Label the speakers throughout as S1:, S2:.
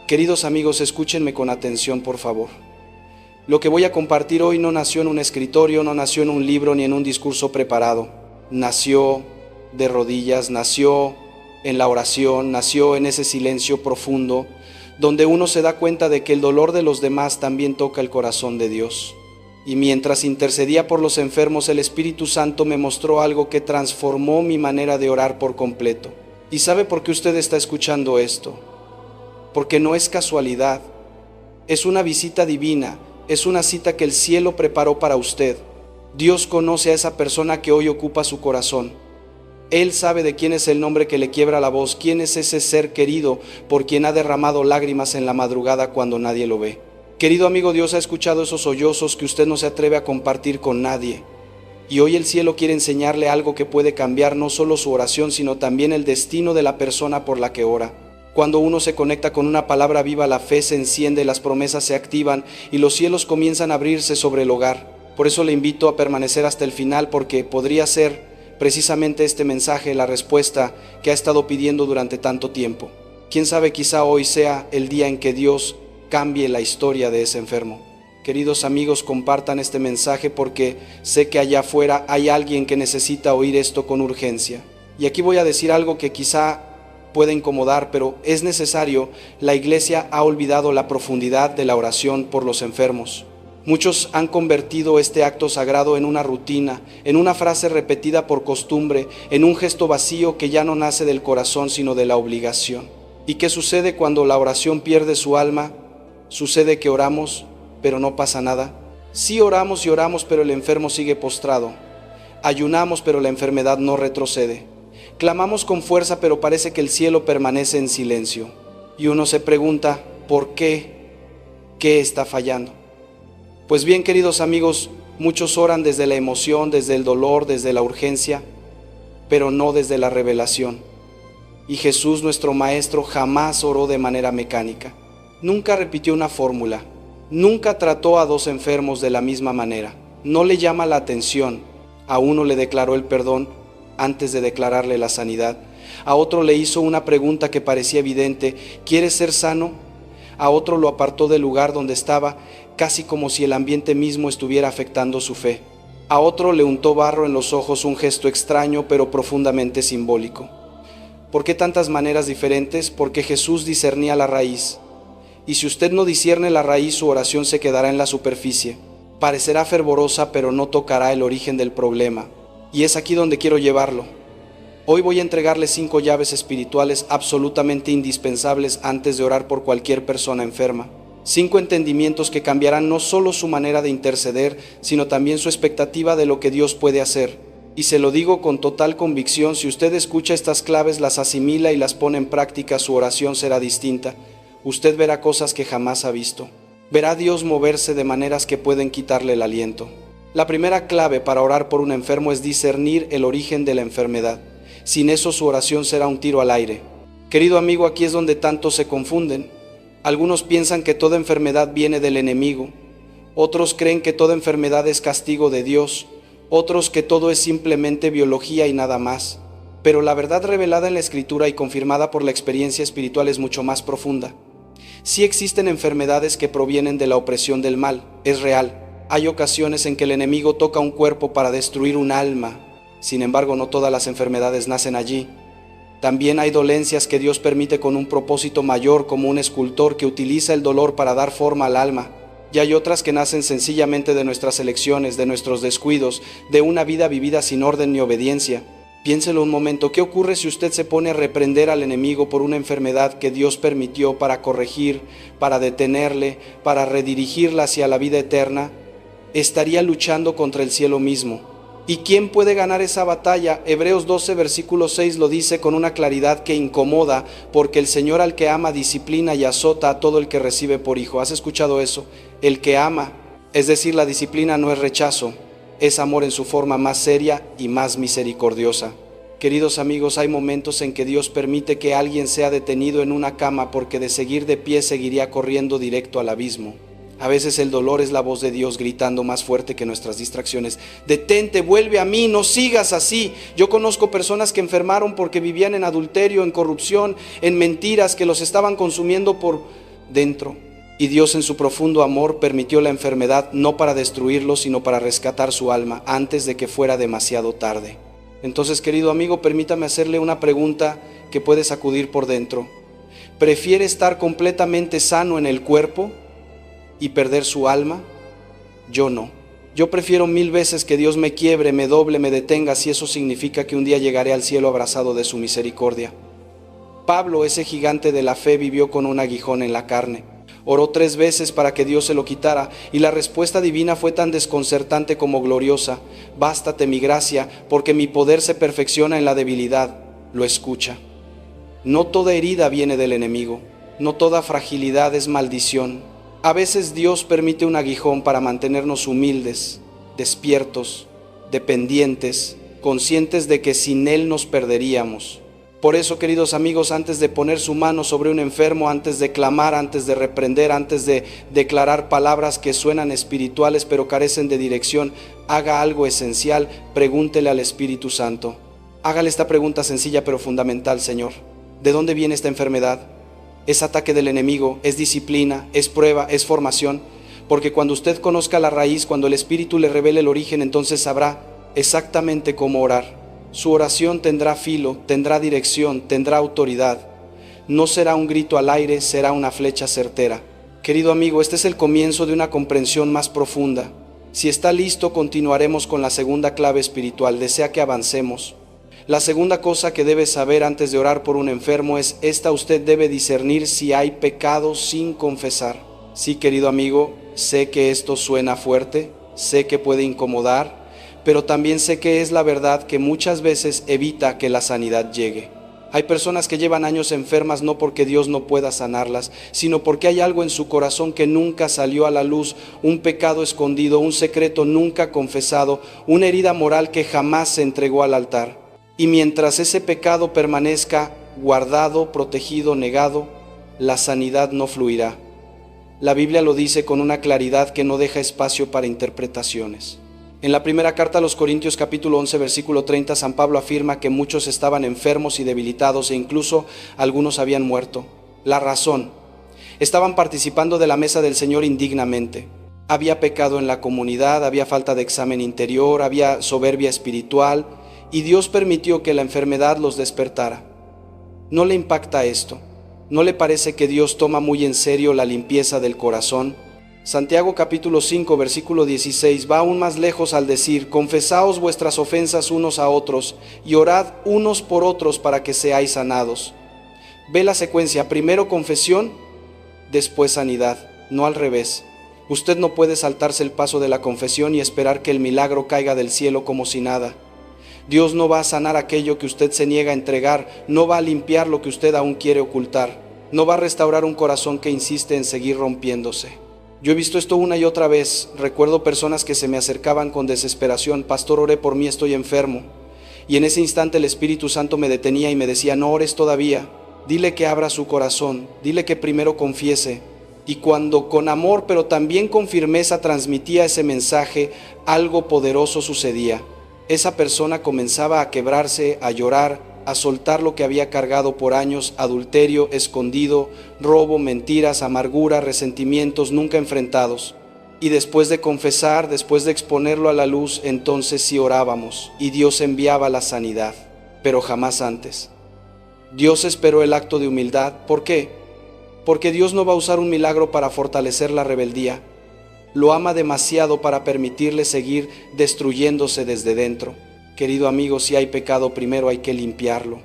S1: Queridos amigos, escúchenme con atención, por favor. Lo que voy a compartir hoy no nació en un escritorio, no nació en un libro ni en un discurso preparado. Nació de rodillas, nació en la oración, nació en ese silencio profundo, donde uno se da cuenta de que el dolor de los demás también toca el corazón de Dios. Y mientras intercedía por los enfermos, el Espíritu Santo me mostró algo que transformó mi manera de orar por completo. ¿Y sabe por qué usted está escuchando esto? Porque no es casualidad, es una visita divina, es una cita que el cielo preparó para usted. Dios conoce a esa persona que hoy ocupa su corazón. Él sabe de quién es el nombre que le quiebra la voz, quién es ese ser querido por quien ha derramado lágrimas en la madrugada cuando nadie lo ve. Querido amigo, Dios ha escuchado esos sollozos que usted no se atreve a compartir con nadie. Y hoy el cielo quiere enseñarle algo que puede cambiar no solo su oración, sino también el destino de la persona por la que ora. Cuando uno se conecta con una palabra viva, la fe se enciende, las promesas se activan y los cielos comienzan a abrirse sobre el hogar. Por eso le invito a permanecer hasta el final, porque podría ser precisamente este mensaje la respuesta que ha estado pidiendo durante tanto tiempo. Quién sabe, quizá hoy sea el día en que Dios cambie la historia de ese enfermo. Queridos amigos, compartan este mensaje porque sé que allá afuera hay alguien que necesita oír esto con urgencia. Y aquí voy a decir algo que quizá puede incomodar, pero es necesario. La iglesia ha olvidado la profundidad de la oración por los enfermos. Muchos han convertido este acto sagrado en una rutina, en una frase repetida por costumbre, en un gesto vacío que ya no nace del corazón sino de la obligación. ¿Y qué sucede cuando la oración pierde su alma? Sucede que oramos, pero no pasa nada. Sí oramos y oramos, pero el enfermo sigue postrado. Ayunamos, pero la enfermedad no retrocede. Clamamos con fuerza, pero parece que el cielo permanece en silencio. Y uno se pregunta, ¿por qué? ¿Qué está fallando? Pues bien, queridos amigos, muchos oran desde la emoción, desde el dolor, desde la urgencia, pero no desde la revelación. Y Jesús, nuestro Maestro, jamás oró de manera mecánica. Nunca repitió una fórmula. Nunca trató a dos enfermos de la misma manera. No le llama la atención. A uno le declaró el perdón antes de declararle la sanidad. A otro le hizo una pregunta que parecía evidente: ¿quieres ser sano? A otro lo apartó del lugar donde estaba, casi como si el ambiente mismo estuviera afectando su fe. A otro le untó barro en los ojos, un gesto extraño pero profundamente simbólico. ¿Por qué tantas maneras diferentes? Porque Jesús discernía la raíz. Y si usted no discierne la raíz, su oración se quedará en la superficie. Parecerá fervorosa, pero no tocará el origen del problema. Y es aquí donde quiero llevarlo. Hoy voy a entregarle 5 llaves espirituales absolutamente indispensables antes de orar por cualquier persona enferma. 5 entendimientos que cambiarán no solo su manera de interceder, sino también su expectativa de lo que Dios puede hacer. Y se lo digo con total convicción: si usted escucha estas claves, las asimila y las pone en práctica, su oración será distinta. Usted verá cosas que jamás ha visto. Verá a Dios moverse de maneras que pueden quitarle el aliento. La primera clave para orar por un enfermo es discernir el origen de la enfermedad. Sin eso, su oración será un tiro al aire. Querido amigo, aquí es donde tantos se confunden. Algunos piensan que toda enfermedad viene del enemigo. Otros creen que toda enfermedad es castigo de Dios. Otros que todo es simplemente biología y nada más. Pero la verdad revelada en la Escritura y confirmada por la experiencia espiritual es mucho más profunda. Sí existen enfermedades que provienen de la opresión del mal, es real. Hay ocasiones en que el enemigo toca un cuerpo para destruir un alma. Sin embargo, no todas las enfermedades nacen allí. También hay dolencias que Dios permite con un propósito mayor, como un escultor que utiliza el dolor para dar forma al alma. Y hay otras que nacen sencillamente de nuestras elecciones, de nuestros descuidos, de una vida vivida sin orden ni obediencia. Piénselo un momento, ¿qué ocurre si usted se pone a reprender al enemigo por una enfermedad que Dios permitió para corregir, para detenerle, para redirigirla hacia la vida eterna? Estaría luchando contra el cielo mismo. ¿Y quién puede ganar esa batalla? Hebreos 12, versículo 6 lo dice con una claridad que incomoda, porque el Señor al que ama disciplina y azota a todo el que recibe por hijo. ¿Has escuchado eso? El que ama, es decir, la disciplina no es rechazo, es amor en su forma más seria y más misericordiosa. Queridos amigos, hay momentos en que Dios permite que alguien sea detenido en una cama porque de seguir de pie seguiría corriendo directo al abismo. A veces el dolor es la voz de Dios gritando más fuerte que nuestras distracciones. Detente, vuelve a mí, no sigas así. Yo conozco personas que enfermaron porque vivían en adulterio, en corrupción, en mentiras que los estaban consumiendo por dentro. Y Dios en su profundo amor permitió la enfermedad no para destruirlo, sino para rescatar su alma antes de que fuera demasiado tarde. Entonces, querido amigo, permítame hacerle una pregunta que puede sacudir por dentro. ¿Prefiere estar completamente sano en el cuerpo y perder su alma? Yo no. Yo prefiero 1000 veces que Dios me quiebre, me doble, me detenga, si eso significa que un día llegaré al cielo abrazado de su misericordia. Pablo, ese gigante de la fe, vivió con un aguijón en la carne. Oró 3 veces para que Dios se lo quitara, y la respuesta divina fue tan desconcertante como gloriosa. Bástate mi gracia, porque mi poder se perfecciona en la debilidad. Lo escucha. No toda herida viene del enemigo, no toda fragilidad es maldición. A veces Dios permite un aguijón para mantenernos humildes, despiertos, dependientes, conscientes de que sin Él nos perderíamos. Por eso, queridos amigos, antes de poner su mano sobre un enfermo, antes de clamar, antes de reprender, antes de declarar palabras que suenan espirituales pero carecen de dirección, haga algo esencial, pregúntele al Espíritu Santo. Hágale esta pregunta sencilla pero fundamental: Señor, ¿de dónde viene esta enfermedad? ¿Es ataque del enemigo? ¿Es disciplina? ¿Es prueba? ¿Es formación? Porque cuando usted conozca la raíz, cuando el Espíritu le revele el origen, entonces sabrá exactamente cómo orar. Su oración tendrá filo, tendrá dirección, tendrá autoridad. No será un grito al aire, será una flecha certera. Querido amigo, este es el comienzo de una comprensión más profunda. Si está listo, continuaremos con la segunda clave espiritual. Desea que avancemos. La segunda cosa que debe saber antes de orar por un enfermo es esta: usted debe discernir si hay pecado sin confesar. Sí, querido amigo, sé que esto suena fuerte, sé que puede incomodar, pero también sé que es la verdad que muchas veces evita que la sanidad llegue. Hay personas que llevan años enfermas no porque Dios no pueda sanarlas, sino porque hay algo en su corazón que nunca salió a la luz, un pecado escondido, un secreto nunca confesado, una herida moral que jamás se entregó al altar. Y mientras ese pecado permanezca guardado, protegido, negado, la sanidad no fluirá. La Biblia lo dice con una claridad que no deja espacio para interpretaciones. En la primera carta a los Corintios capítulo 11 versículo 30, San Pablo afirma que muchos estaban enfermos y debilitados e incluso algunos habían muerto. La razón: estaban participando de la mesa del Señor indignamente. Había pecado en la comunidad, había falta de examen interior, había soberbia espiritual, y Dios permitió que la enfermedad los despertara. ¿No le impacta esto? ¿No le parece que Dios toma muy en serio la limpieza del corazón? Santiago capítulo 5 versículo 16 va aún más lejos al decir: confesaos vuestras ofensas unos a otros y orad unos por otros para que seáis sanados. Ve la secuencia: primero confesión, después sanidad, no al revés. Usted no puede saltarse el paso de la confesión y esperar que el milagro caiga del cielo como si nada. Dios no va a sanar aquello que usted se niega a entregar, no va a limpiar lo que usted aún quiere ocultar, no va a restaurar un corazón que insiste en seguir rompiéndose. Yo he visto esto una y otra vez. Recuerdo personas que se me acercaban con desesperación: pastor, ore por mí, estoy enfermo. Y en ese instante el Espíritu Santo me detenía y me decía: no ores todavía, dile que abra su corazón, dile que primero confiese. Y cuando con amor pero también con firmeza transmitía ese mensaje, algo poderoso sucedía. Esa persona comenzaba a quebrarse, a llorar, a soltar lo que había cargado por años: adulterio escondido, robo, mentiras, amargura, resentimientos nunca enfrentados. Y después de confesar, después de exponerlo a la luz, entonces sí orábamos y Dios enviaba la sanidad, pero jamás antes. Dios esperó el acto de humildad. ¿Por qué? Porque Dios no va a usar un milagro para fortalecer la rebeldía. Lo ama demasiado para permitirle seguir destruyéndose desde dentro. Querido amigo, si hay pecado, primero hay que limpiarlo.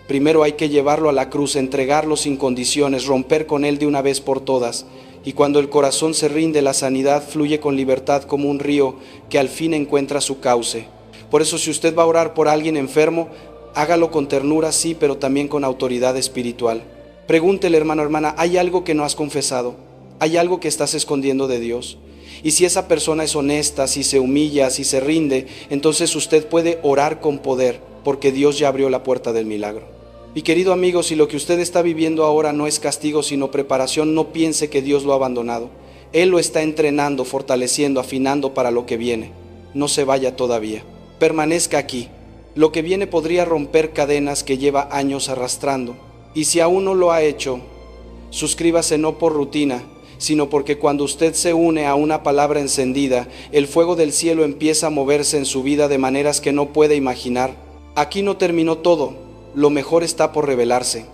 S1: Primero hay que llevarlo a la cruz, entregarlo sin condiciones, romper con él de una vez por todas. Y cuando el corazón se rinde, la sanidad fluye con libertad como un río que al fin encuentra su cauce. Por eso, si usted va a orar por alguien enfermo, hágalo con ternura, sí, pero también con autoridad espiritual. Pregúntele, hermano, hermana: ¿hay algo que no has confesado? ¿Hay algo que estás escondiendo de Dios? Y si esa persona es honesta, si se humilla, si se rinde, entonces usted puede orar con poder, porque Dios ya abrió la puerta del milagro. Y querido amigo, si lo que usted está viviendo ahora no es castigo sino preparación, no piense que Dios lo ha abandonado. Él lo está entrenando, fortaleciendo, afinando para lo que viene. No se vaya todavía. Permanezca aquí. Lo que viene podría romper cadenas que lleva años arrastrando. Y si aún no lo ha hecho, Suscríbase no por rutina, sino porque cuando usted se une a una palabra encendida, el fuego del cielo empieza a moverse en su vida de maneras que no puede imaginar. Aquí no terminó todo, lo mejor está por revelarse.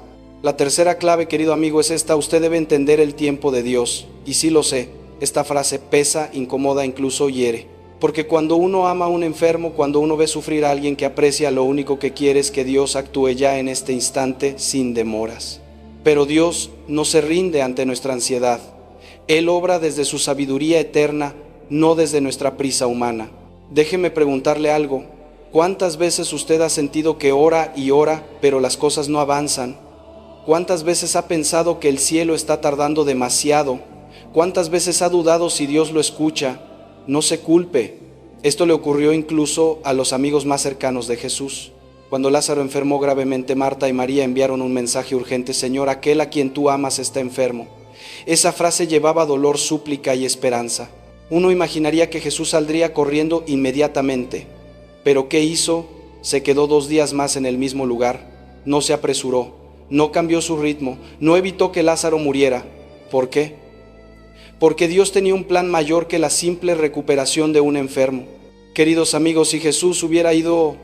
S1: La tercera clave, querido amigo, es esta: usted debe entender el tiempo de Dios. Y sí lo sé, esta frase pesa, incomoda, incluso hiere. Porque cuando uno ama a un enfermo, cuando uno ve sufrir a alguien que aprecia, lo único que quiere es que Dios actúe ya en este instante sin demoras. Pero Dios no se rinde ante nuestra ansiedad. Él obra desde su sabiduría eterna, no desde nuestra prisa humana. Déjeme preguntarle algo. ¿Cuántas veces usted ha sentido que ora y ora, pero las cosas no avanzan? ¿Cuántas veces ha pensado que el cielo está tardando demasiado? ¿Cuántas veces ha dudado si Dios lo escucha? No se culpe. Esto le ocurrió incluso a los amigos más cercanos de Jesús. Cuando Lázaro enfermó gravemente, Marta y María enviaron un mensaje urgente: Señor, aquel a quien tú amas está enfermo. Esa frase llevaba dolor, súplica y esperanza. Uno imaginaría que Jesús saldría corriendo inmediatamente. Pero ¿qué hizo? Se quedó 2 días más en el mismo lugar. No se apresuró, no cambió su ritmo, no evitó que Lázaro muriera. ¿Por qué? Porque Dios tenía un plan mayor que la simple recuperación de un enfermo. Queridos amigos, si Jesús hubiera ido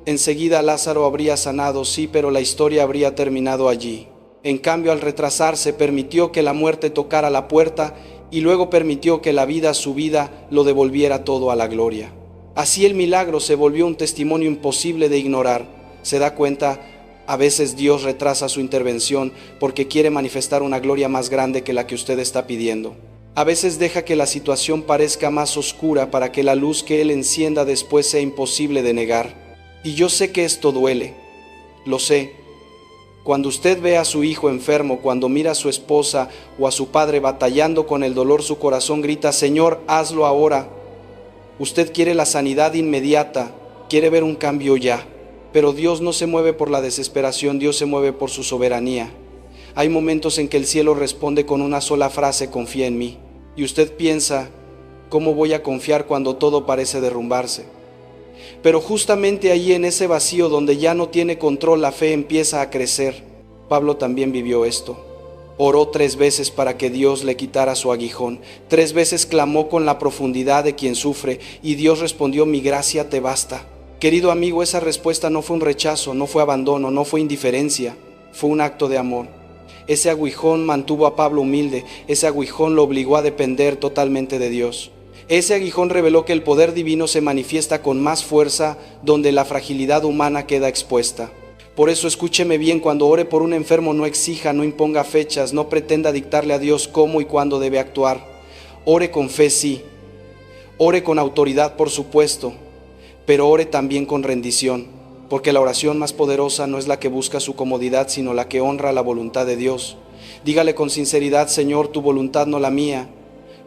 S1: enseguida, Lázaro habría sanado, sí, pero la historia habría terminado allí. En cambio, al retrasarse, permitió que la muerte tocara la puerta y luego permitió que la vida, su vida, lo devolviera todo a la gloria. Así el milagro se volvió un testimonio imposible de ignorar. ¿Se da cuenta? A veces Dios retrasa su intervención porque quiere manifestar una gloria más grande que la que usted está pidiendo. A veces deja que la situación parezca más oscura para que la luz que Él encienda después sea imposible de negar. Y yo sé que esto duele, lo sé. Cuando usted ve a su hijo enfermo, cuando mira a su esposa o a su padre batallando con el dolor, su corazón grita: Señor, hazlo ahora. Usted quiere la sanidad inmediata, quiere ver un cambio ya. Pero Dios no se mueve por la desesperación, Dios se mueve por su soberanía. Hay momentos en que el cielo responde con una sola frase: confía en mí. Y usted piensa: ¿cómo voy a confiar cuando todo parece derrumbarse? Pero justamente ahí, en ese vacío donde ya no tiene control, la fe empieza a crecer. Pablo también vivió esto. Oró 3 veces para que Dios le quitara su aguijón. 3 veces clamó con la profundidad de quien sufre, y Dios respondió: mi gracia te basta. Querido amigo, esa respuesta no fue un rechazo, no fue abandono, no fue indiferencia, fue un acto de amor. Ese aguijón mantuvo a Pablo humilde, ese aguijón lo obligó a depender totalmente de Dios. Ese aguijón reveló que el poder divino se manifiesta con más fuerza donde la fragilidad humana queda expuesta. Por eso escúcheme bien: cuando ore por un enfermo, no exija, no imponga fechas, no pretenda dictarle a Dios cómo y cuándo debe actuar. Ore con fe, sí. Ore con autoridad, por supuesto, pero ore también con rendición. Porque la oración más poderosa no es la que busca su comodidad, sino la que honra la voluntad de Dios. Dígale con sinceridad: Señor, tu voluntad no la mía,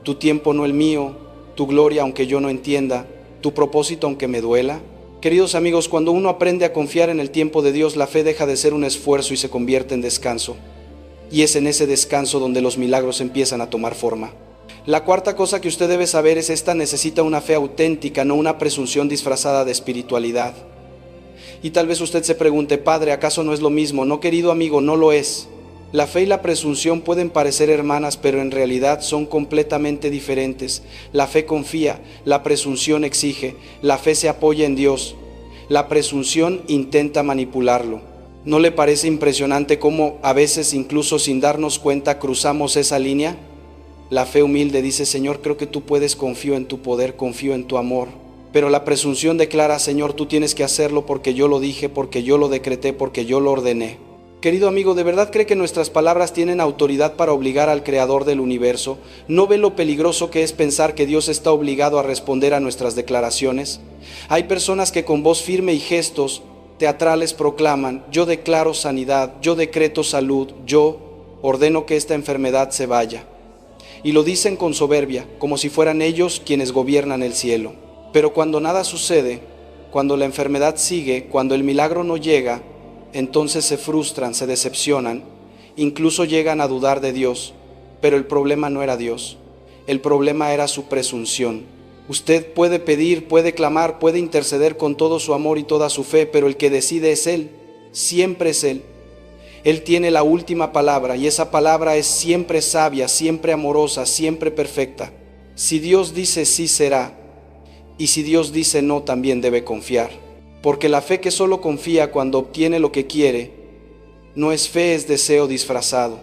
S1: tu tiempo no el mío, tu gloria aunque yo no entienda, tu propósito aunque me duela. Queridos amigos, cuando uno aprende a confiar en el tiempo de Dios, la fe deja de ser un esfuerzo y se convierte en descanso. Y es en ese descanso donde los milagros empiezan a tomar forma. La cuarta cosa que usted debe saber es esta: necesita una fe auténtica, no una presunción disfrazada de espiritualidad. Y tal vez usted se pregunte: Padre, ¿acaso no es lo mismo? No, querido amigo, no lo es. La fe y la presunción pueden parecer hermanas, pero en realidad son completamente diferentes. La fe confía, la presunción exige, la fe se apoya en Dios. La presunción intenta manipularlo. ¿No le parece impresionante cómo a veces, incluso sin darnos cuenta, cruzamos esa línea? La fe humilde dice: Señor, creo que tú puedes, confío en tu poder, confío en tu amor. Pero la presunción declara: Señor, tú tienes que hacerlo porque yo lo dije, porque yo lo decreté, porque yo lo ordené. Querido amigo, ¿de verdad cree que nuestras palabras tienen autoridad para obligar al Creador del universo? ¿No ve lo peligroso que es pensar que Dios está obligado a responder a nuestras declaraciones? Hay personas que con voz firme y gestos teatrales proclaman: yo declaro sanidad, yo decreto salud, yo ordeno que esta enfermedad se vaya. Y lo dicen con soberbia, como si fueran ellos quienes gobiernan el cielo. Pero cuando nada sucede, cuando la enfermedad sigue, cuando el milagro no llega, entonces se frustran, se decepcionan, incluso llegan a dudar de Dios. Pero el problema no era Dios, el problema era su presunción. Usted puede pedir, puede clamar, puede interceder con todo su amor y toda su fe, pero el que decide es Él, siempre es Él. Él tiene la última palabra y esa palabra es siempre sabia, siempre amorosa, siempre perfecta. Si Dios dice sí será, y si Dios dice no también debe confiar. Porque la fe que solo confía cuando obtiene lo que quiere, no es fe, es deseo disfrazado.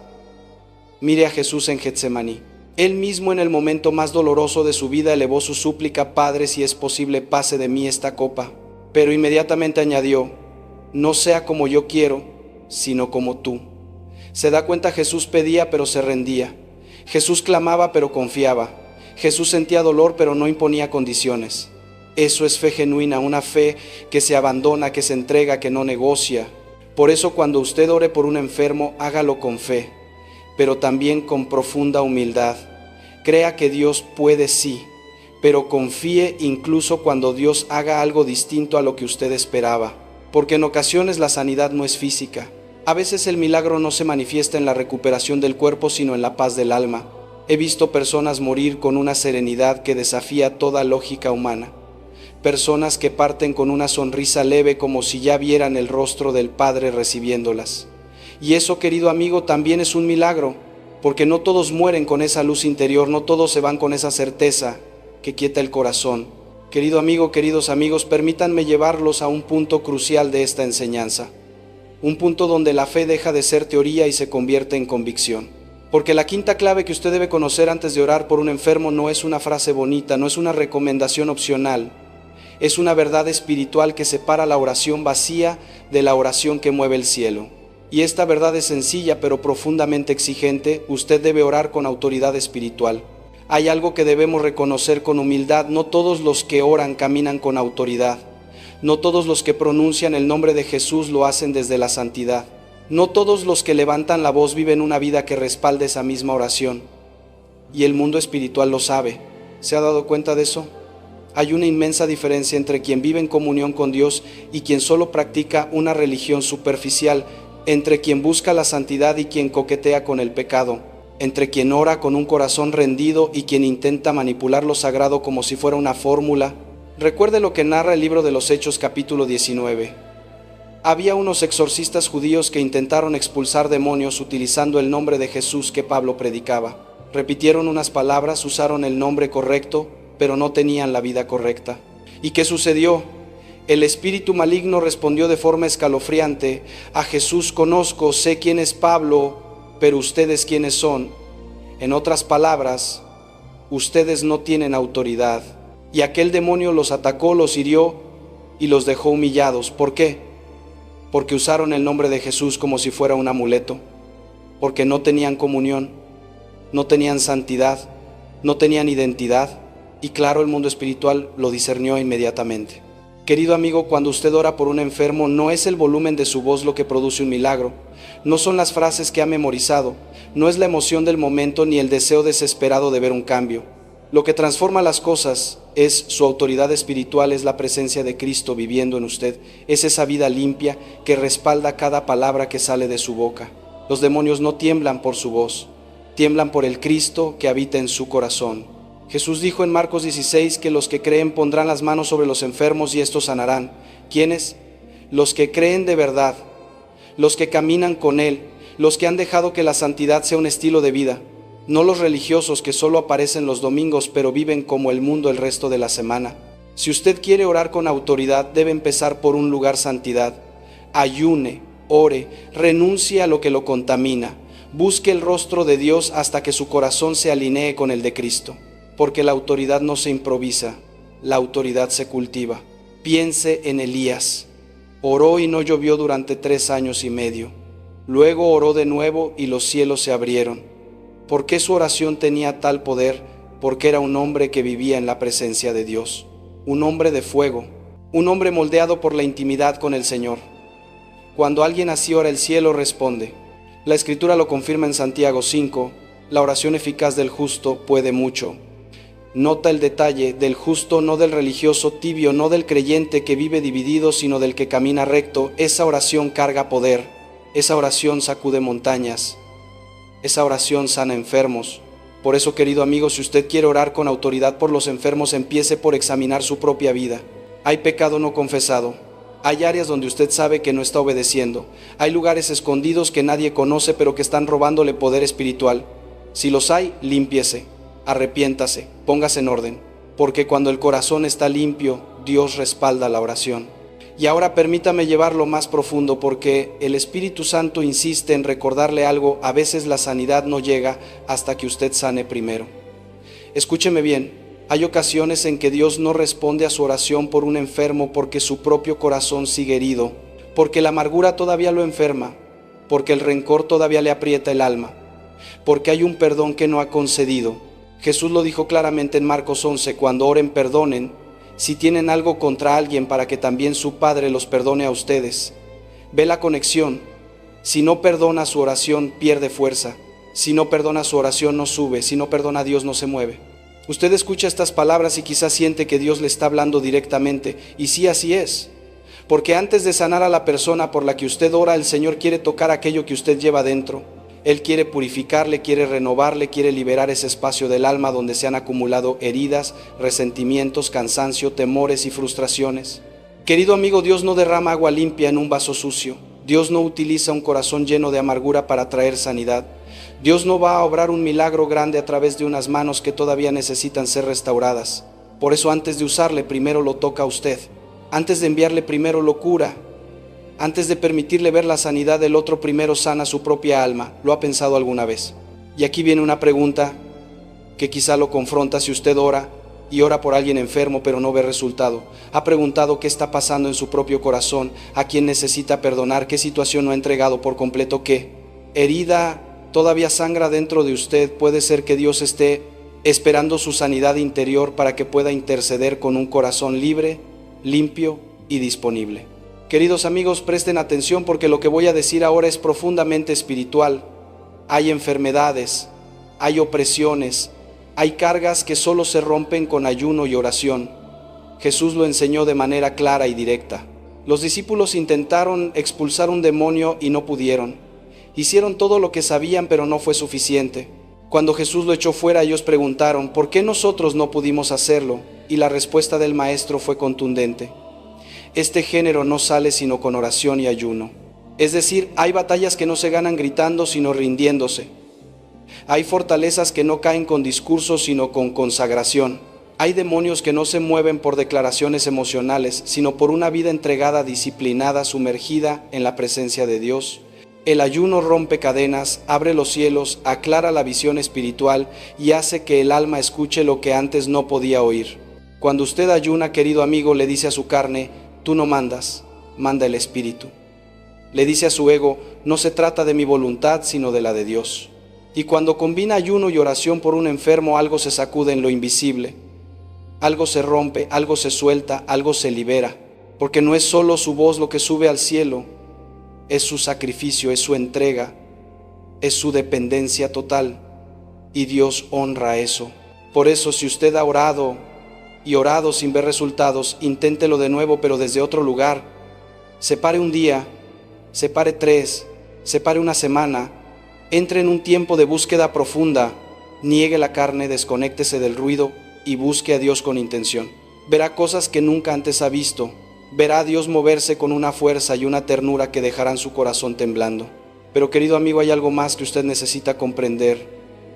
S1: Mire a Jesús en Getsemaní. Él mismo en el momento más doloroso de su vida elevó su súplica: Padre, si es posible, pase de mí esta copa. Pero inmediatamente añadió: no sea como yo quiero, sino como tú. Se da cuenta, Jesús pedía pero se rendía. Jesús clamaba pero confiaba. Jesús sentía dolor pero no imponía condiciones. Eso es fe genuina, una fe que se abandona, que se entrega, que no negocia. Por eso cuando usted ore por un enfermo, hágalo con fe, pero también con profunda humildad. Crea que Dios puede, sí, pero confíe incluso cuando Dios haga algo distinto a lo que usted esperaba. Porque en ocasiones la sanidad no es física. A veces el milagro no se manifiesta en la recuperación del cuerpo, sino en la paz del alma. He visto personas morir con una serenidad que desafía toda lógica humana. Personas que parten con una sonrisa leve como si ya vieran el rostro del Padre recibiéndolas. Y eso, querido amigo, también es un milagro, porque no todos mueren con esa luz interior, no todos se van con esa certeza que quieta el corazón. Querido amigo, queridos amigos, permítanme llevarlos a un punto crucial de esta enseñanza. Un punto donde la fe deja de ser teoría y se convierte en convicción. Porque la quinta clave que usted debe conocer antes de orar por un enfermo no es una frase bonita, no es una recomendación opcional. Es una verdad espiritual que separa la oración vacía de la oración que mueve el cielo. Y esta verdad es sencilla pero profundamente exigente. Usted debe orar con autoridad espiritual. Hay algo que debemos reconocer con humildad: no todos los que oran caminan con autoridad. No todos los que pronuncian el nombre de Jesús lo hacen desde la santidad. No todos los que levantan la voz viven una vida que respalde esa misma oración. Y el mundo espiritual lo sabe. ¿Se ha dado cuenta de eso? Hay una inmensa diferencia entre quien vive en comunión con Dios y quien solo practica una religión superficial, entre quien busca la santidad y quien coquetea con el pecado, entre quien ora con un corazón rendido y quien intenta manipular lo sagrado como si fuera una fórmula. Recuerde lo que narra el libro de los Hechos, capítulo 19. Había unos exorcistas judíos que intentaron expulsar demonios utilizando el nombre de Jesús que Pablo predicaba. Repitieron unas palabras, usaron el nombre correcto, pero no tenían la vida correcta. ¿Y qué sucedió? El espíritu maligno respondió de forma escalofriante: a Jesús conozco, sé quién es Pablo, pero ustedes quiénes son. En otras palabras, ustedes no tienen autoridad. Y aquel demonio los atacó, los hirió y los dejó humillados. ¿Por qué? Porque usaron el nombre de Jesús como si fuera un amuleto, porque no tenían comunión, no tenían santidad, no tenían identidad. Y claro, el mundo espiritual lo discernió inmediatamente. Querido amigo, cuando usted ora por un enfermo, no es el volumen de su voz lo que produce un milagro, no son las frases que ha memorizado, no es la emoción del momento ni el deseo desesperado de ver un cambio. Lo que transforma las cosas es su autoridad espiritual, es la presencia de Cristo viviendo en usted, es esa vida limpia que respalda cada palabra que sale de su boca. Los demonios no tiemblan por su voz, tiemblan por el Cristo que habita en su corazón. Jesús dijo en Marcos 16 que los que creen pondrán las manos sobre los enfermos y estos sanarán. ¿Quiénes? Los que creen de verdad, los que caminan con Él, los que han dejado que la santidad sea un estilo de vida, no los religiosos que solo aparecen los domingos pero viven como el mundo el resto de la semana. Si usted quiere orar con autoridad, debe empezar por un lugar santidad. Ayune, ore, renuncie a lo que lo contamina, busque el rostro de Dios hasta que su corazón se alinee con el de Cristo. Porque la autoridad no se improvisa, la autoridad se cultiva. Piense en Elías. Oró y no llovió durante 3 años y medio. Luego oró de nuevo y los cielos se abrieron. ¿Por qué su oración tenía tal poder? Porque era un hombre que vivía en la presencia de Dios. Un hombre de fuego, un hombre moldeado por la intimidad con el Señor. Cuando alguien así ora, el cielo responde. La Escritura lo confirma en Santiago 5. La oración eficaz del justo puede mucho. Nota el detalle: del justo, no del religioso tibio, no del creyente que vive dividido, sino del que camina recto. Esa oración carga poder, esa oración sacude montañas, esa oración sana enfermos. Por eso, querido amigo, si usted quiere orar con autoridad por los enfermos, empiece por examinar su propia vida. ¿Hay pecado no confesado? Hay áreas donde usted sabe que no está obedeciendo. Hay lugares escondidos que nadie conoce pero que están robándole poder espiritual. Si los hay, límpiese, arrepiéntase, póngase en orden, porque cuando el corazón está limpio, Dios respalda la oración. Y ahora permítame llevarlo más profundo porque el Espíritu Santo insiste en recordarle algo. A veces la sanidad no llega hasta que usted sane primero. Escúcheme bien. Hay ocasiones en que Dios no responde a su oración por un enfermo porque su propio corazón sigue herido, porque la amargura todavía lo enferma, porque el rencor todavía le aprieta el alma, porque hay un perdón que no ha concedido. Jesús lo dijo claramente en Marcos 11, cuando oren perdonen, si tienen algo contra alguien para que también su Padre los perdone a ustedes. Ve la conexión. Si no perdona su oración, pierde fuerza. Si no perdona su oración, no sube. Si no perdona a Dios, no se mueve. Usted escucha estas palabras y quizás siente que Dios le está hablando directamente, y sí, así es. Porque antes de sanar a la persona por la que usted ora, el Señor quiere tocar aquello que usted lleva dentro. Él quiere purificarle, quiere renovarle, quiere liberar ese espacio del alma donde se han acumulado heridas, resentimientos, cansancio, temores y frustraciones. Querido amigo, Dios no derrama agua limpia en un vaso sucio. Dios no utiliza un corazón lleno de amargura para traer sanidad. Dios no va a obrar un milagro grande a través de unas manos que todavía necesitan ser restauradas. Por eso antes de usarle, primero lo toca a usted. Antes de enviarle, primero lo cura. Antes de permitirle ver la sanidad del otro, primero sana su propia alma. ¿Lo ha pensado alguna vez? Y aquí viene una pregunta que quizá lo confronta si usted ora y ora por alguien enfermo pero no ve resultado. ¿Ha preguntado qué está pasando en su propio corazón? ¿A quién necesita perdonar? ¿Qué situación no ha entregado por completo? ¿Qué herida todavía sangra dentro de usted? Puede ser que Dios esté esperando su sanidad interior para que pueda interceder con un corazón libre, limpio y disponible. Queridos amigos, presten atención porque lo que voy a decir ahora es profundamente espiritual. Hay enfermedades, hay opresiones, hay cargas que solo se rompen con ayuno y oración. Jesús lo enseñó de manera clara y directa. Los discípulos intentaron expulsar un demonio y no pudieron. Hicieron todo lo que sabían, pero no fue suficiente. Cuando Jesús lo echó fuera, ellos preguntaron, ¿por qué nosotros no pudimos hacerlo? Y la respuesta del maestro fue contundente. Este género no sale sino con oración y ayuno. Es decir, hay batallas que no se ganan gritando, sino rindiéndose. Hay fortalezas que no caen con discursos, sino con consagración. Hay demonios que no se mueven por declaraciones emocionales, sino por una vida entregada, disciplinada, sumergida en la presencia de Dios. El ayuno rompe cadenas, abre los cielos, aclara la visión espiritual y hace que el alma escuche lo que antes no podía oír. Cuando usted ayuna, querido amigo, le dice a su carne, tú no mandas, manda el Espíritu. Le dice a su ego, no se trata de mi voluntad, sino de la de Dios. Y cuando combina ayuno y oración por un enfermo, algo se sacude en lo invisible. Algo se rompe, algo se suelta, algo se libera. Porque no es solo su voz lo que sube al cielo, es su sacrificio, es su entrega, es su dependencia total. Y Dios honra eso. Por eso, si usted ha orado y orado sin ver resultados, inténtelo de nuevo, pero desde otro lugar. Separe un día, separe 3, separe una semana, entre en un tiempo de búsqueda profunda, niegue la carne, desconéctese del ruido y busque a Dios con intención. Verá cosas que nunca antes ha visto, verá a Dios moverse con una fuerza y una ternura que dejarán su corazón temblando. Pero querido amigo, hay algo más que usted necesita comprender.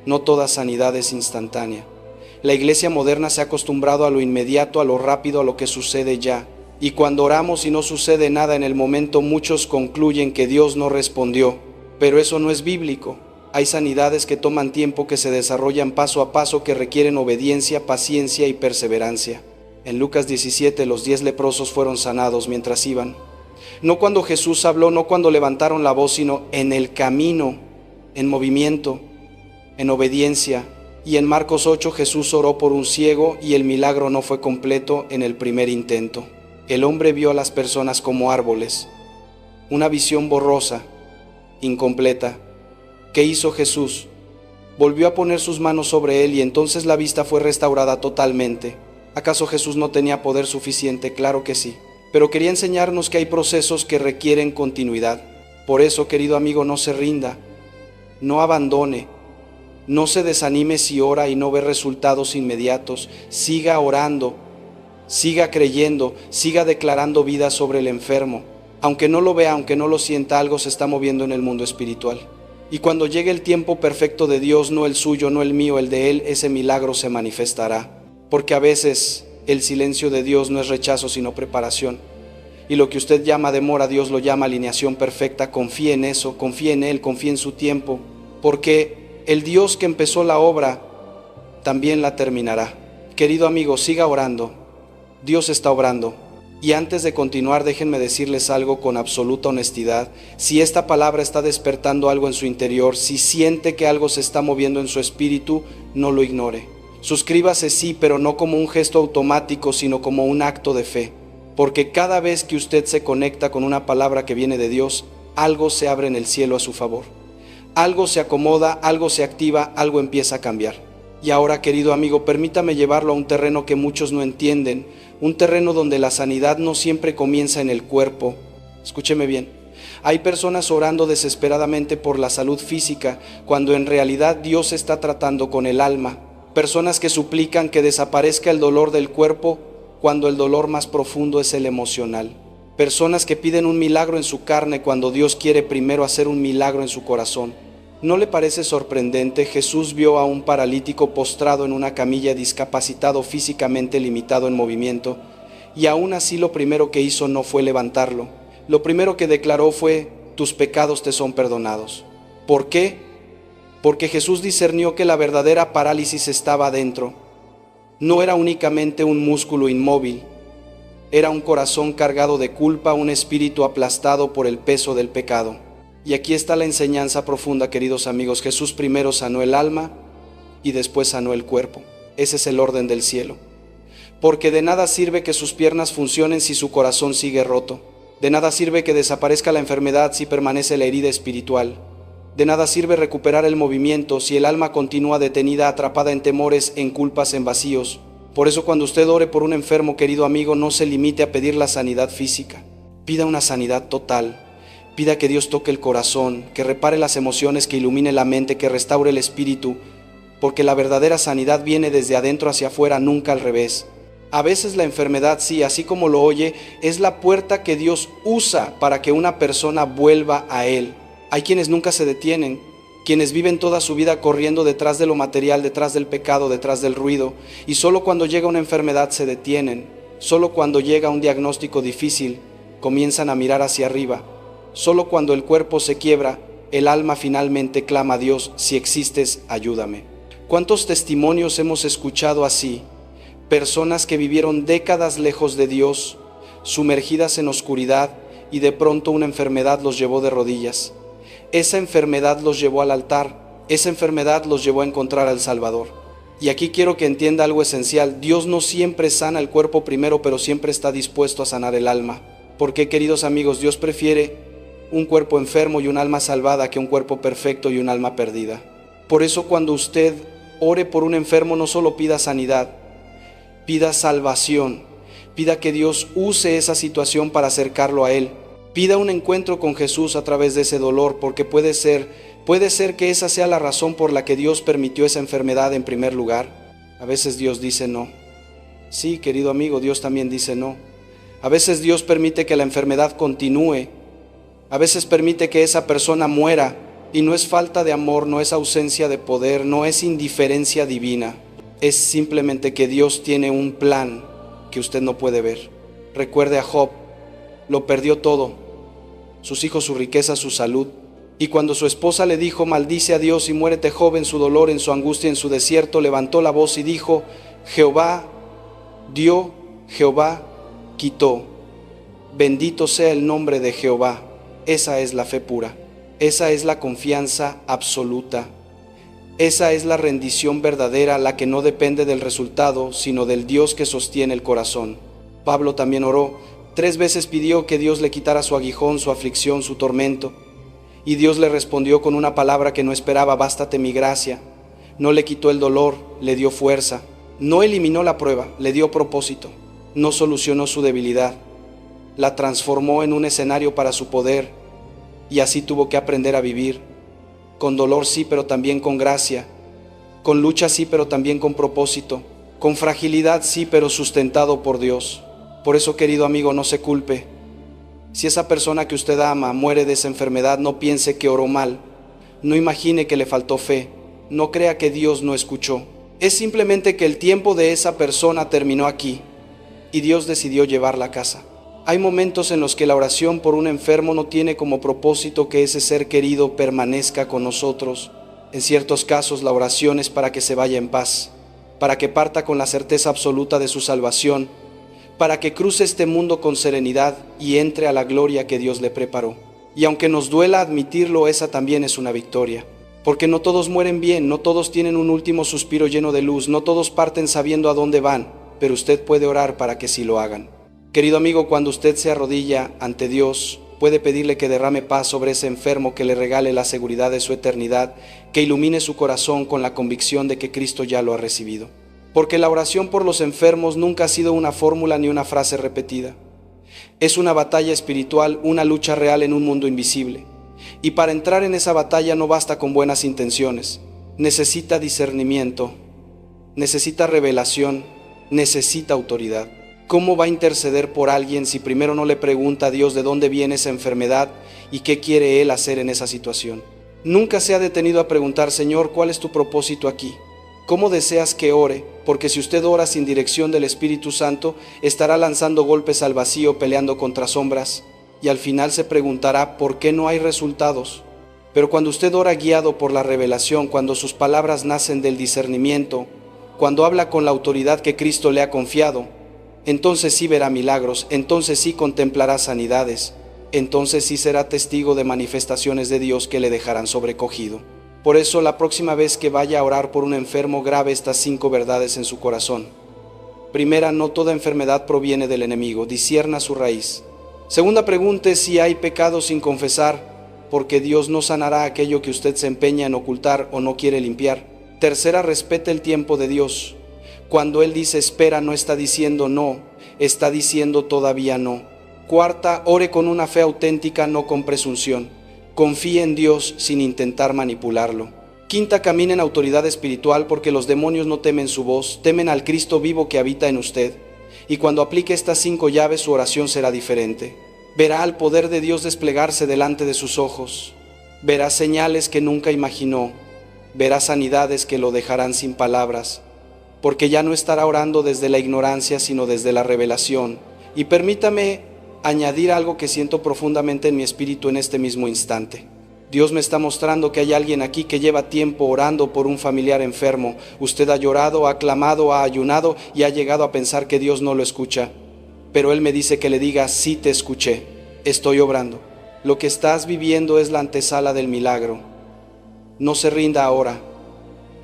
S1: No toda sanidad es instantánea. La iglesia moderna se ha acostumbrado a lo inmediato, a lo rápido, a lo que sucede ya. Y cuando oramos y no sucede nada en el momento, muchos concluyen que Dios no respondió. Pero eso no es bíblico. Hay sanidades que toman tiempo, que se desarrollan paso a paso, que requieren obediencia, paciencia y perseverancia. En Lucas 17, los 10 leprosos fueron sanados mientras iban. No cuando Jesús habló, no cuando levantaron la voz, sino en el camino, en movimiento, en obediencia. Y en Marcos 8 Jesús oró por un ciego y el milagro no fue completo en el primer intento. El hombre vio a las personas como árboles, una visión borrosa, incompleta. ¿Qué hizo Jesús? Volvió a poner sus manos sobre él y entonces la vista fue restaurada totalmente. ¿Acaso Jesús no tenía poder suficiente? Claro que sí, pero quería enseñarnos que hay procesos que requieren continuidad. Por eso, querido amigo, no se rinda, no abandone. No se desanime si ora y no ve resultados inmediatos. Siga orando, Siga creyendo, siga declarando vida sobre el enfermo. Aunque no lo vea, aunque no lo sienta, algo se está moviendo en el mundo espiritual. Y cuando llegue el tiempo perfecto de Dios, no el suyo, no el mío, el de Él, ese milagro se manifestará. Porque a veces el silencio de Dios no es rechazo, sino preparación. Y lo que usted llama demora, Dios lo llama alineación perfecta. Confíe en eso, confíe en Él, confíe en su tiempo. Porque el Dios que empezó la obra, también la terminará. Querido amigo, siga orando. Dios está obrando. Y antes de continuar, déjenme decirles algo con absoluta honestidad. Si esta palabra está despertando algo en su interior, si siente que algo se está moviendo en su espíritu, no lo ignore. Suscríbase, sí, pero no como un gesto automático, sino como un acto de fe. Porque cada vez que usted se conecta con una palabra que viene de Dios, algo se abre en el cielo a su favor. Algo se acomoda, algo se activa, algo empieza a cambiar. Y ahora, querido amigo, permítame llevarlo a un terreno que muchos no entienden, un terreno donde la sanidad no siempre comienza en el cuerpo. Escúcheme bien, hay personas orando desesperadamente por la salud física, cuando en realidad Dios está tratando con el alma. Personas que suplican que desaparezca el dolor del cuerpo, cuando el dolor más profundo es el emocional. Personas que piden un milagro en su carne, cuando Dios quiere primero hacer un milagro en su corazón. ¿No le parece sorprendente? Jesús vio a un paralítico postrado en una camilla, discapacitado físicamente, limitado en movimiento, y aún así lo primero que hizo no fue levantarlo. Lo primero que declaró fue: tus pecados te son perdonados. ¿Por qué? Porque Jesús discernió que la verdadera parálisis estaba adentro. No era únicamente un músculo inmóvil, era un corazón cargado de culpa, un espíritu aplastado por el peso del pecado. Y aquí está la enseñanza profunda, queridos amigos. Jesús primero sanó el alma y después sanó el cuerpo. Ese es el orden del cielo. Porque de nada sirve que sus piernas funcionen si su corazón sigue roto. De nada sirve que desaparezca la enfermedad si permanece la herida espiritual. De nada sirve recuperar el movimiento si el alma continúa detenida, atrapada en temores, en culpas, en vacíos. Por eso, cuando usted ore por un enfermo, querido amigo, no se limite a pedir la sanidad física. Pida una sanidad total. Pida que Dios toque el corazón, que repare las emociones, que ilumine la mente, que restaure el espíritu, porque la verdadera sanidad viene desde adentro hacia afuera, nunca al revés. A veces la enfermedad, sí, así como lo oye, es la puerta que Dios usa para que una persona vuelva a Él. Hay quienes nunca se detienen, quienes viven toda su vida corriendo detrás de lo material, detrás del pecado, detrás del ruido, y solo cuando llega una enfermedad se detienen, solo cuando llega un diagnóstico difícil, comienzan a mirar hacia arriba. Solo cuando el cuerpo se quiebra, el alma finalmente clama a Dios: si existes, ayúdame. ¿Cuántos testimonios hemos escuchado así? Personas que vivieron décadas lejos de Dios, sumergidas en oscuridad, y de pronto una enfermedad los llevó de rodillas. Esa enfermedad los llevó al altar, esa enfermedad los llevó a encontrar al Salvador. Y aquí quiero que entienda algo esencial: Dios no siempre sana el cuerpo primero, pero siempre está dispuesto a sanar el alma. Porque, queridos amigos, Dios prefiere un cuerpo enfermo y un alma salvada que un cuerpo perfecto y un alma perdida. Por eso, cuando usted ore por un enfermo, no solo pida sanidad, pida salvación, pida que Dios use esa situación para acercarlo a Él. Pida un encuentro con Jesús a través de ese dolor, porque puede ser que esa sea la razón por la que Dios permitió esa enfermedad en primer lugar. A veces Dios dice no. Sí, querido amigo, Dios también dice no. A veces Dios permite que la enfermedad continúe. A veces permite que esa persona muera, y no es falta de amor, no es ausencia de poder, no es indiferencia divina. Es simplemente que Dios tiene un plan que usted no puede ver. Recuerde a Job, lo perdió todo: sus hijos, su riqueza, su salud. Y cuando su esposa le dijo: maldice a Dios y muérete, Job, en su dolor, en su angustia, en su desierto, levantó la voz y dijo: Jehová dio, Jehová quitó. Bendito sea el nombre de Jehová. Esa es la fe pura. Esa es la confianza absoluta. Esa es la rendición verdadera, la que no depende del resultado, sino del Dios que sostiene el corazón. Pablo también oró. 3 veces pidió que Dios le quitara su aguijón, su aflicción, su tormento. Y Dios le respondió con una palabra que no esperaba: bástate mi gracia. No le quitó el dolor, le dio fuerza. No eliminó la prueba, le dio propósito. No solucionó su debilidad, la transformó en un escenario para su poder, y así tuvo que aprender a vivir. Con dolor sí, pero también con gracia. Con lucha sí, pero también con propósito. con fragilidad sí, pero sustentado por Dios. Por eso, querido amigo, no se culpe. Si esa persona que usted ama muere de esa enfermedad, no piense que oró mal, no imagine que le faltó fe, no crea que Dios no escuchó. Es simplemente que el tiempo de esa persona terminó aquí y Dios decidió llevarla a casa. Hay momentos en los que la oración por un enfermo no tiene como propósito que ese ser querido permanezca con nosotros. En ciertos casos la oración es para que se vaya en paz, para que parta con la certeza absoluta de su salvación, para que cruce este mundo con serenidad y entre a la gloria que Dios le preparó. Y aunque nos duela admitirlo, esa también es una victoria. Porque no todos mueren bien, no todos tienen un último suspiro lleno de luz, no todos parten sabiendo a dónde van, pero usted puede orar para que sí lo hagan. Querido amigo, cuando usted se arrodilla ante Dios, puede pedirle que derrame paz sobre ese enfermo, que le regale la seguridad de su eternidad, que ilumine su corazón con la convicción de que Cristo ya lo ha recibido. Porque la oración por los enfermos nunca ha sido una fórmula ni una frase repetida. Es una batalla espiritual, una lucha real en un mundo invisible. Y para entrar en esa batalla no basta con buenas intenciones. Necesita discernimiento, necesita revelación, necesita autoridad. ¿Cómo va a interceder por alguien si primero no le pregunta a Dios de dónde viene esa enfermedad y qué quiere Él hacer en esa situación? Nunca se ha detenido a preguntar: Señor, ¿cuál es tu propósito aquí? ¿Cómo deseas que ore? Porque si usted ora sin dirección del Espíritu Santo, estará lanzando golpes al vacío, peleando contra sombras, y al final se preguntará por qué no hay resultados. Pero cuando usted ora guiado por la revelación, cuando sus palabras nacen del discernimiento, cuando habla con la autoridad que Cristo le ha confiado, entonces sí verá milagros, entonces sí contemplará sanidades, entonces sí será testigo de manifestaciones de Dios que le dejarán sobrecogido. Por eso, la próxima vez que vaya a orar por un enfermo, grabe estas 5 verdades en su corazón. Primera, no toda enfermedad proviene del enemigo, discierna su raíz. Segunda, pregunte si hay pecado sin confesar, porque Dios no sanará aquello que usted se empeña en ocultar o no quiere limpiar. Tercera, respete el tiempo de Dios. Cuando Él dice espera, no está diciendo no, está diciendo todavía no. Cuarta, ore con una fe auténtica, no con presunción. Confíe en Dios sin intentar manipularlo. Quinta, camine en autoridad espiritual, porque los demonios no temen su voz, temen al Cristo vivo que habita en usted. Y cuando aplique estas 5 llaves, su oración será diferente. Verá al poder de Dios desplegarse delante de sus ojos. Verá señales que nunca imaginó. Verá sanidades que lo dejarán sin palabras, porque ya no estará orando desde la ignorancia, sino desde la revelación. Y permítame añadir algo que siento profundamente en mi espíritu en este mismo instante. Dios me está mostrando que hay alguien aquí que lleva tiempo orando por un familiar enfermo. Usted ha llorado, ha clamado, ha ayunado y ha llegado a pensar que Dios no lo escucha. Pero Él me dice que le diga: sí te escuché, estoy obrando. Lo que estás viviendo es la antesala del milagro. No se rinda ahora,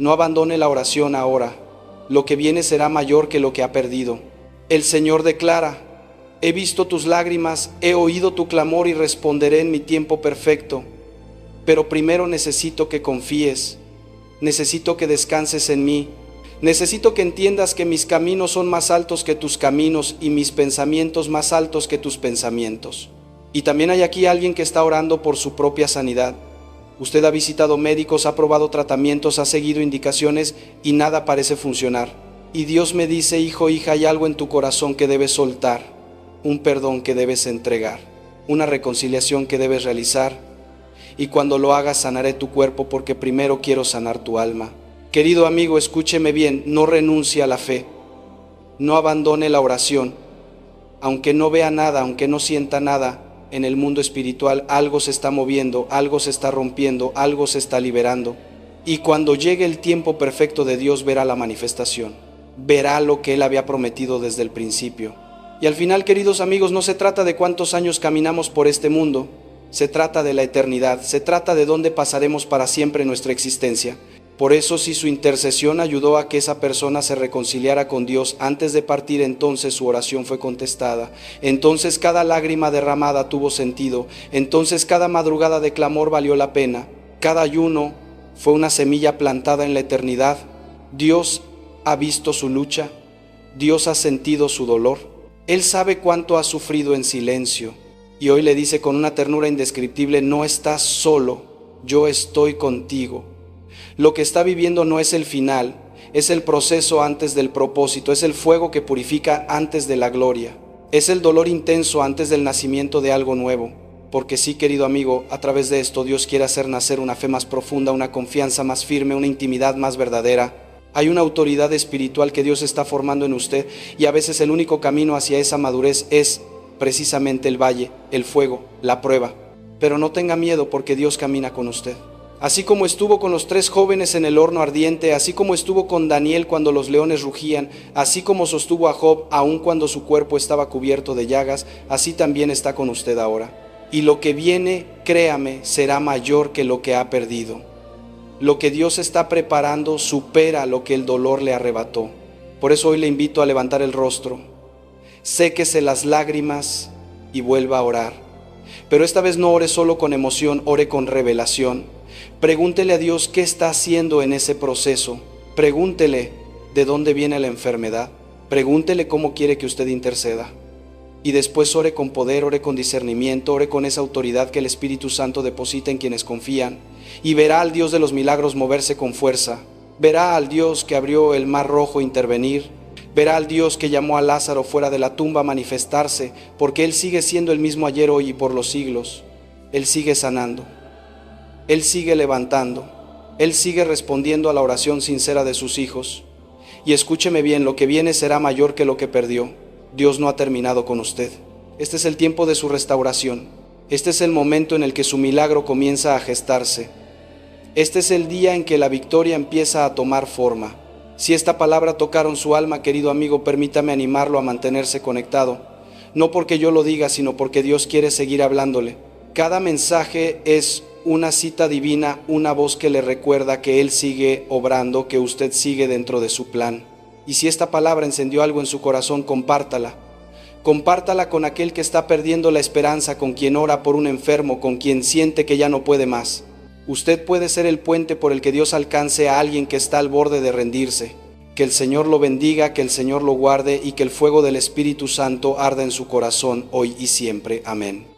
S1: no abandone la oración ahora. Lo que viene será mayor que lo que ha perdido. El Señor declara: he visto tus lágrimas, he oído tu clamor y responderé en mi tiempo perfecto. Pero primero necesito que confíes, necesito que descanses en mí, necesito que entiendas que mis caminos son más altos que tus caminos y mis pensamientos más altos que tus pensamientos. Y también hay aquí alguien que está orando por su propia sanidad. Usted ha visitado médicos, ha probado tratamientos, ha seguido indicaciones y nada parece funcionar. Y Dios me dice: hijo, hija, hay algo en tu corazón que debes soltar, un perdón que debes entregar, una reconciliación que debes realizar. Y cuando lo hagas, sanaré tu cuerpo, porque primero quiero sanar tu alma. Querido amigo, escúcheme bien, no renuncie a la fe, no abandone la oración. Aunque no vea nada, aunque no sienta nada, en el mundo espiritual algo se está moviendo, algo se está rompiendo, algo se está liberando. Y cuando llegue el tiempo perfecto de Dios, verá la manifestación, verá lo que Él había prometido desde el principio. Y al final, queridos amigos, no se trata de cuántos años caminamos por este mundo, se trata de la eternidad, se trata de dónde pasaremos para siempre nuestra existencia. Por eso, si su intercesión ayudó a que esa persona se reconciliara con Dios antes de partir, entonces su oración fue contestada. Entonces cada lágrima derramada tuvo sentido. Entonces cada madrugada de clamor valió la pena. Cada ayuno fue una semilla plantada en la eternidad. Dios ha visto su lucha. Dios ha sentido su dolor. Él sabe cuánto ha sufrido en silencio. Y hoy le dice con una ternura indescriptible: no estás solo, yo estoy contigo. Lo que está viviendo no es el final, es el proceso antes del propósito, es el fuego que purifica antes de la gloria, es el dolor intenso antes del nacimiento de algo nuevo. Porque sí, querido amigo, a través de esto Dios quiere hacer nacer una fe más profunda, una confianza más firme, una intimidad más verdadera. Hay una autoridad espiritual que Dios está formando en usted, y a veces el único camino hacia esa madurez es precisamente el valle, el fuego, la prueba. Pero no tenga miedo, porque Dios camina con usted. Así como estuvo con los 3 jóvenes en el horno ardiente, así como estuvo con Daniel cuando los leones rugían, así como sostuvo a Job aun cuando su cuerpo estaba cubierto de llagas, así también está con usted ahora. Y lo que viene, créame, será mayor que lo que ha perdido. Lo que Dios está preparando supera lo que el dolor le arrebató. Por eso hoy le invito a levantar el rostro, séquese las lágrimas y vuelva a orar. Pero esta vez no ore solo con emoción, ore con revelación. Pregúntele a Dios qué está haciendo en ese proceso. Pregúntele de dónde viene la enfermedad. Pregúntele cómo quiere que usted interceda. Y después ore con poder, ore con discernimiento, ore con esa autoridad que el Espíritu Santo deposita en quienes confían. Y verá al Dios de los milagros moverse con fuerza. Verá al Dios que abrió el mar rojo intervenir. Verá al Dios que llamó a Lázaro fuera de la tumba a manifestarse, porque Él sigue siendo el mismo ayer, hoy y por los siglos. Él sigue sanando. Él sigue levantando. Él sigue respondiendo a la oración sincera de sus hijos. Y escúcheme bien, lo que viene será mayor que lo que perdió. Dios no ha terminado con usted. Este es el tiempo de su restauración. Este es el momento en el que su milagro comienza a gestarse. Este es el día en que la victoria empieza a tomar forma. Si esta palabra tocaron su alma, querido amigo, permítame animarlo a mantenerse conectado. No porque yo lo diga, sino porque Dios quiere seguir hablándole. Cada mensaje es una cita divina, una voz que le recuerda que Él sigue obrando, que usted sigue dentro de su plan. Y si esta palabra encendió algo en su corazón, compártala. Compártala con aquel que está perdiendo la esperanza, con quien ora por un enfermo, con quien siente que ya no puede más. Usted puede ser el puente por el que Dios alcance a alguien que está al borde de rendirse. Que el Señor lo bendiga, que el Señor lo guarde y que el fuego del Espíritu Santo arda en su corazón hoy y siempre. Amén.